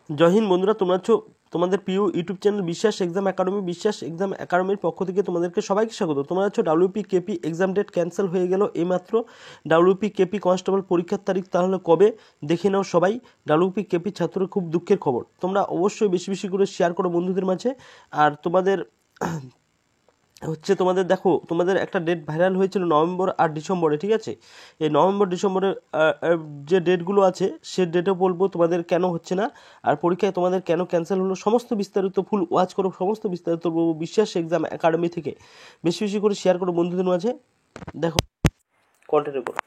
জয় হিন্দ বন্ধুরা, তোমরা হচ্ছে তোমাদের প্রিয় YouTube channel Biswas exam academy. Biswas exam একাডেমির পক্ষ থেকে তোমাদেরকে সবাইকে স্বাগত। তোমরা হচ্ছে WP KP exam date cancel হয়ে গেল এইমাত্র। ডাব্লিউপি কেপি কনস্টেবল পরীক্ষার তারিখ তাহলে কবে দেখে নাও সবাই। ডাব্লিউপি কেপি ছাত্রের খুব দুঃখের খবর। তোমরা অবশ্যই বেশি বেশি করে শেয়ার করো বন্ধুদের মাঝে। আর তোমাদের হচ্ছে তোমাদের দেখো, তোমাদের একটা ডেট ভাইরাল হয়েছিল নভেম্বর আর ডিসেম্বরে, ঠিক আছে? এই নভেম্বর ডিসেম্বরের যে ডেটগুলো আছে সে ডেটও বলবো তোমাদের কেন হচ্ছে না, আর পরীক্ষায় তোমাদের কেন ক্যান্সেল হলো, সমস্ত বিস্তারিত ফুল ওয়াচ করো, সমস্ত বিস্তারিত বলবো বিশ্বাস এক্সাম একাডেমি থেকে। বেশি বেশি করে শেয়ার করো বন্ধুদের মাঝে। দেখো, কন্টিনিউ করো।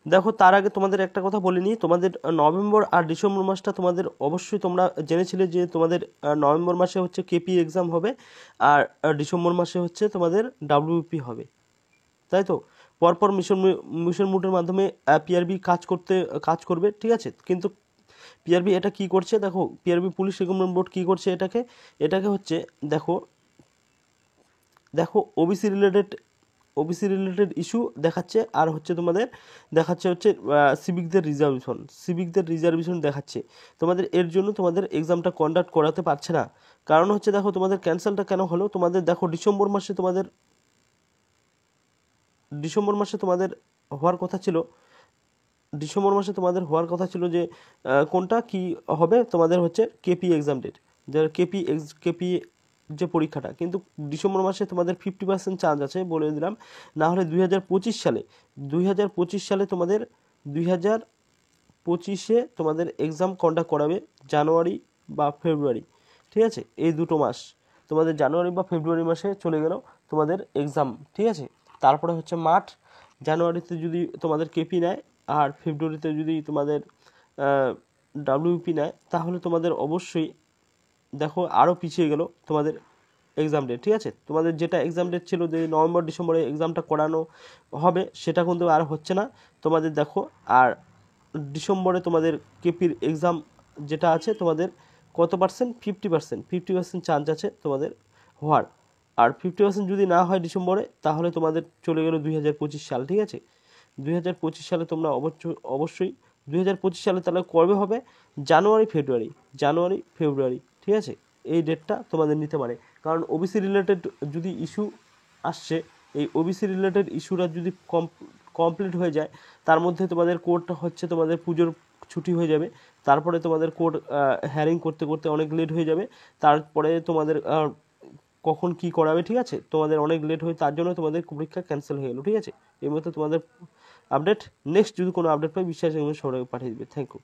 দেখো, তার আগে তোমাদের একটা কথা বলে নিই। তোমাদের নভেম্বর আর ডিসেম্বর মাসটা তোমাদের অবশ্যই তোমরা জেনেছিলে যে তোমাদের নভেম্বর মাসে হচ্ছে কেপি এক্সাম হবে, আর ডিসেম্বর মাসে হচ্ছে তোমাদের ডাব্লিউপি হবে, তাই তো? পরপর মিশন মুডের মাধ্যমে পিআরবি কাজ করবে, ঠিক আছে? কিন্তু পিআরবি এটা কি করছে দেখো, পিআরবি পুলিশ রিক্রুটমেন্ট বোর্ড কি করছে, এটাকে হচ্ছে দেখো দেখো ওবিসি রিলেটেড ইস্যু দেখাচ্ছে, আর হচ্ছে তোমাদের দেখাচ্ছে হচ্ছে সিভিকদের রিজার্ভেশন দেখাচ্ছে তোমাদের। এর জন্য তোমাদের এক্সামটা কন্ডাক্ট করাতে পারছে না। কারণ হচ্ছে দেখো, তোমাদের ক্যান্সেলটা কেন হলো, তোমাদের দেখো ডিসেম্বর মাসে তোমাদের হওয়ার কথা ছিল। যে কোনটা কি হবে, তোমাদের হচ্ছে কেপি এক্সাম ডেট, যার কেপি যে পরীক্ষাটা, কিন্তু ডিসেম্বর মাসে তোমাদের 50% চান্স আছে বলে দিলাম। না হলে 2025 সালে তোমাদের এক্সাম কন্ডাক্ট করাবে, জানুয়ারি বা ফেব্রুয়ারি, ঠিক আছে? এই দুটো মাস তোমাদের জানুয়ারি বা ফেব্রুয়ারি মাসে চলে গেল তোমাদের এক্সাম, ঠিক আছে? তারপরে হচ্ছে মার্চ, জানুয়ারিতে যদি তোমাদের কেপি নেয় আর ফেব্রুয়ারিতে যদি তোমাদের ডাব্লিউপি নেয়, তাহলে তোমাদের অবশ্যই দেখো আরও পিছিয়ে গেল তোমাদের এক্সাম ডেট, ঠিক আছে? তোমাদের যেটা এক্সাম ডেট ছিল যে নভেম্বর ডিসেম্বরে এক্সামটা করানো হবে, সেটা কিন্তু আর হচ্ছে না তোমাদের। দেখো, আর ডিসেম্বরে তোমাদের কেপির এক্সাম যেটা আছে তোমাদের কত পার্সেন্ট, 50% চান্স আছে তোমাদের হওয়ার। আর 50% যদি না হয় ডিসেম্বরে, তাহলে তোমাদের চলে গেল 2025 সাল, ঠিক আছে? 2025 সালে তোমরা অবশ্যই 2025 সালে তাহলে কবে হবে, জানুয়ারি ফেব্রুয়ারি, ঠিক আছে? এই ডেটটা তোমাদের নিতে পারে। কারণ ওবিসি রিলেটেড যদি ইস্যু আসছে, এই ওবিসি রিলেটেড ইস্যুটা যদি কমপ্লিট হয়ে যায়, তার মধ্যে তোমাদের কোর্টটা হচ্ছে তোমাদের পুজোর ছুটি হয়ে যাবে, তারপরে তোমাদের কোর্ট হ্যারিং করতে করতে অনেক লেট হয়ে যাবে, তারপরে তোমাদের কখন কি করাবে, ঠিক আছে? তোমাদের অনেক লেট হয়ে, তার জন্য তোমাদের পরীক্ষা ক্যান্সেল হয়ে গেলো, ঠিক আছে? এই মতো তোমাদের আপডেট। নেক্সট যদি কোনো আপডেট পাই বিশ্বাস সবাই পাঠিয়ে দিবে। Thank you.